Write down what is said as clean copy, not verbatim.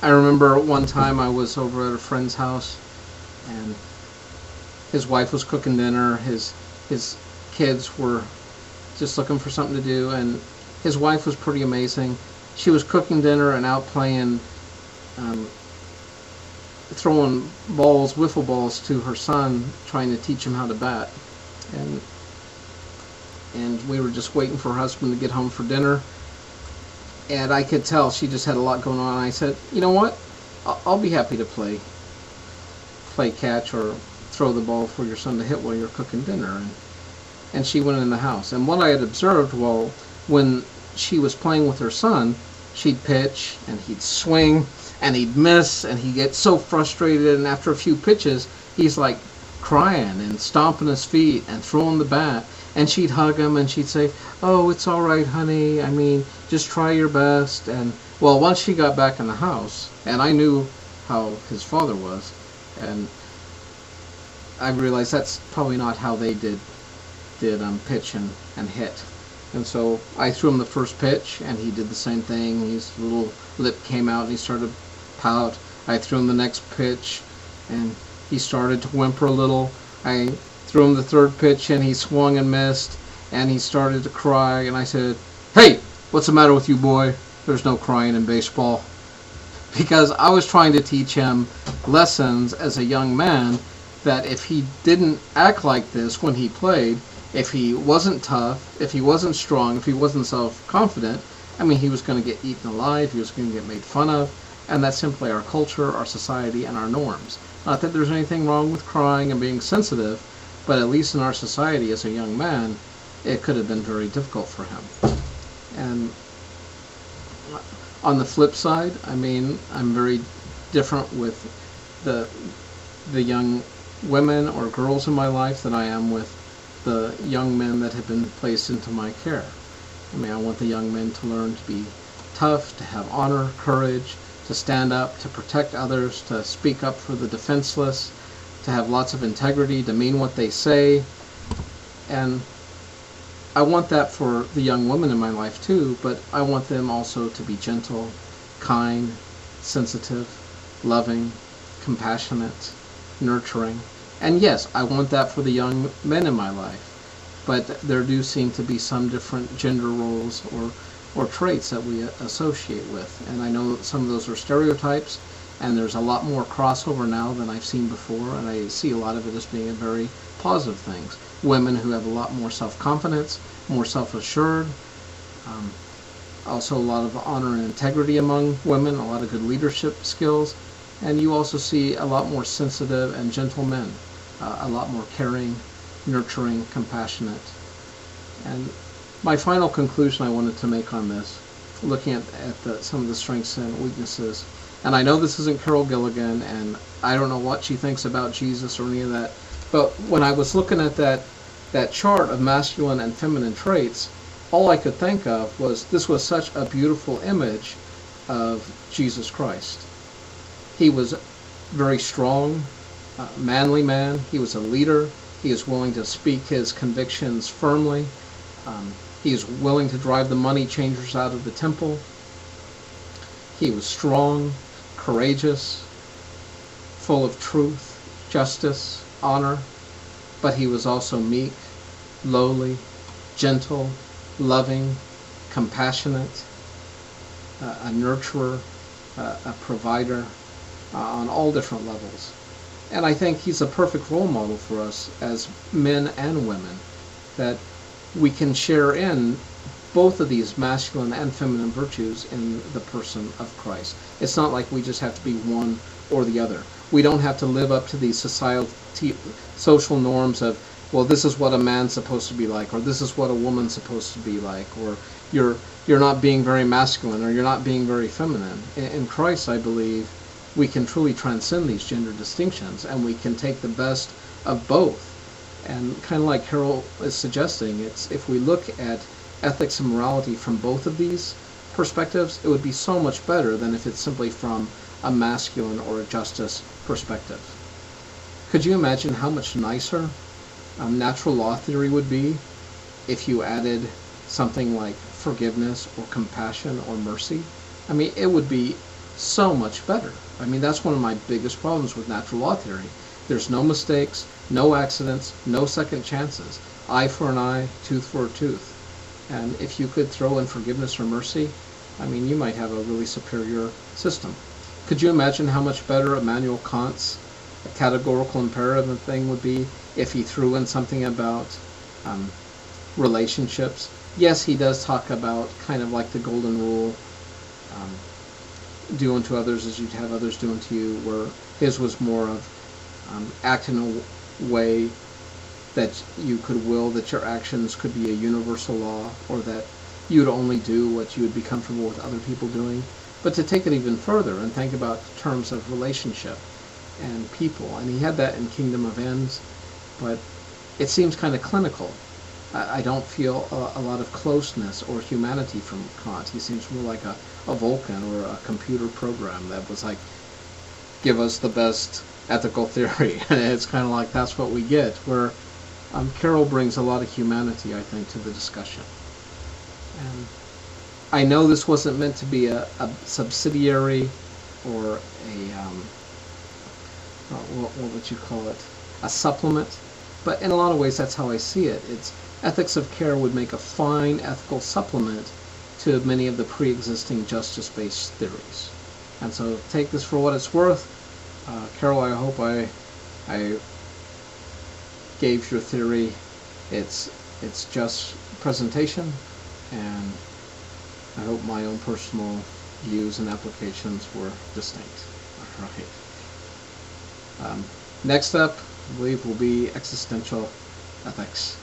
I remember one time I was over at a friend's house, and his wife was cooking dinner. His kids were just looking for something to do, and his wife was pretty amazing. She was cooking dinner and out playing, um, throwing balls, wiffle balls, to her son, trying to teach him how to bat. And we were just waiting for her husband to get home for dinner. And I could tell she just had a lot going on. I said, you know what? I'll be happy to play catch or throw the ball for your son to hit while you're cooking dinner. And she went in the house. And what I had observed, well, when she was playing with her son, she'd pitch and he'd swing and he'd miss and he'd get so frustrated. And after a few pitches, he's like crying and stomping his feet and throwing the bat. And she'd hug him and she'd say, oh, it's all right, honey. I mean, just try your best. And, well, once she got back in the house, and I knew how his father was, and I realized that's probably not how they did pitch and hit. And so I threw him the first pitch, and he did the same thing. His little lip came out, and he started to pout. I threw him the next pitch, and he started to whimper a little. I threw him the third pitch, and he swung and missed, and he started to cry. And I said, hey, what's the matter with you, boy? There's no crying in baseball. Because I was trying to teach him lessons as a young man, that if he didn't act like this when he played, if he wasn't tough, if he wasn't strong, if he wasn't self-confident, I mean, he was going to get eaten alive, he was going to get made fun of, and that's simply our culture, our society, and our norms. Not that there's anything wrong with crying and being sensitive, but at least in our society as a young man, it could have been very difficult for him. And on the flip side, I mean, I'm very different with the young women or girls in my life than I am with the young men that have been placed into my care. I mean, I want the young men to learn to be tough, to have honor, courage, to stand up, to protect others, to speak up for the defenseless, to have lots of integrity, to mean what they say. And I want that for the young women in my life too, but I want them also to be gentle, kind, sensitive, loving, compassionate, nurturing. And yes, I want that for the young men in my life, but there do seem to be some different gender roles or traits that we associate with. And I know that some of those are stereotypes, and there's a lot more crossover now than I've seen before, and I see a lot of it as being a very positive things. Women who have a lot more self-confidence, more self-assured, also a lot of honor and integrity among women, a lot of good leadership skills, and you also see a lot more sensitive and gentle men, a lot more caring, nurturing, compassionate. And my final conclusion I wanted to make on this, looking at some of the strengths and weaknesses, and I know this isn't Carol Gilligan, and I don't know what she thinks about Jesus or any of that, but when I was looking at that chart of masculine and feminine traits, all I could think of was this was such a beautiful image of Jesus Christ. He was very strong, manly man. He was a leader. He is willing to speak his convictions firmly. He is willing to drive the money changers out of the temple. He was strong, courageous, full of truth, justice, honor, but he was also meek, lowly, gentle, loving, compassionate, a nurturer, a provider, on all different levels. And I think he's a perfect role model for us as men and women, that we can share in both of these masculine and feminine virtues in the person of Christ. It's not like we just have to be one or the other. We don't have to live up to these social norms of, well, this is what a man's supposed to be like, or this is what a woman's supposed to be like, or you're not being very masculine, or you're not being very feminine. In Christ, I believe, we can truly transcend these gender distinctions, and we can take the best of both. And kind of like Carol is suggesting, it's if we look at ethics and morality from both of these perspectives, it would be so much better than if it's simply from a masculine or a justice perspective. Could you imagine how much nicer natural law theory would be if you added something like forgiveness or compassion or mercy? I mean, it would be so much better. I mean, that's one of my biggest problems with natural law theory. There's no mistakes, no accidents, no second chances. Eye for an eye, tooth for a tooth. And if you could throw in forgiveness or mercy, I mean, you might have a really superior system. Could you imagine how much better Immanuel Kant's categorical imperative thing would be if he threw in something about relationships? Yes, he does talk about kind of like the golden rule, do unto others as you'd have others do unto you, where his was more of act in a way that you could will that your actions could be a universal law, or that you'd only do what you would be comfortable with other people doing. But to take it even further and think about terms of relationship and people, and he had that in Kingdom of Ends, but it seems kind of clinical. I don't feel a lot of closeness or humanity from Kant. He seems more like a Vulcan or a computer program that was like, give us the best ethical theory. And it's kind of like that's what we get, where Carroll brings a lot of humanity, I think, to the discussion. And I know this wasn't meant to be a subsidiary or a, what would you call it, a supplement, but in a lot of ways that's how I see it. It's ethics of care would make a fine ethical supplement to many of the pre-existing justice-based theories. And so take this for what it's worth. Carol, I hope I gave your theory its just presentation, and I hope my own personal views and applications were distinct. All right. Next up, I believe, will be existential ethics.